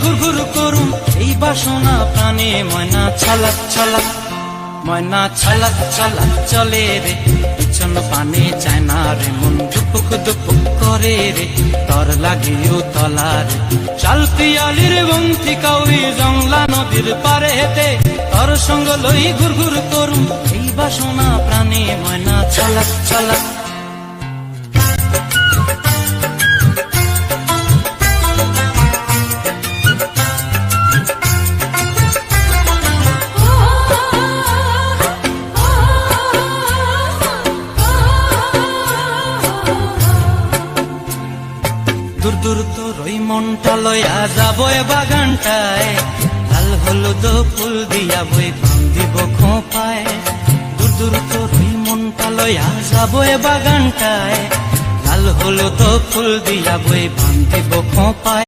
ঘুর ঘুর করুম এই বাসনা প্রাণে ময়না ছলাক ছলাক, ময়না ছলাক ছলাক চলে রে, পিছন পানে চায় না রে, মন দুপুক দুপুক করে রে, তর লাগিও তলার শাল পিয়ালির বন্তি কাউই জংলা নদীর পারে হেতে, তর সঙ্গ লই ঘুর ঘুর করুম এই বাসনা প্রাণে ময়না ছলাক ছলাক। দূর দূর তোর ওই মনটা লইয়া যাবো এ বাগানটায়, লাল হলুদ ফুল দিয়া বই বান্ধিব খোঁপায়। দূর দূর তোর ওই মনটা লইয়া যাবো এ বাগানটায়, লাল হলুদ ফুল দিয়া বই বান্ধিব খোঁপায়।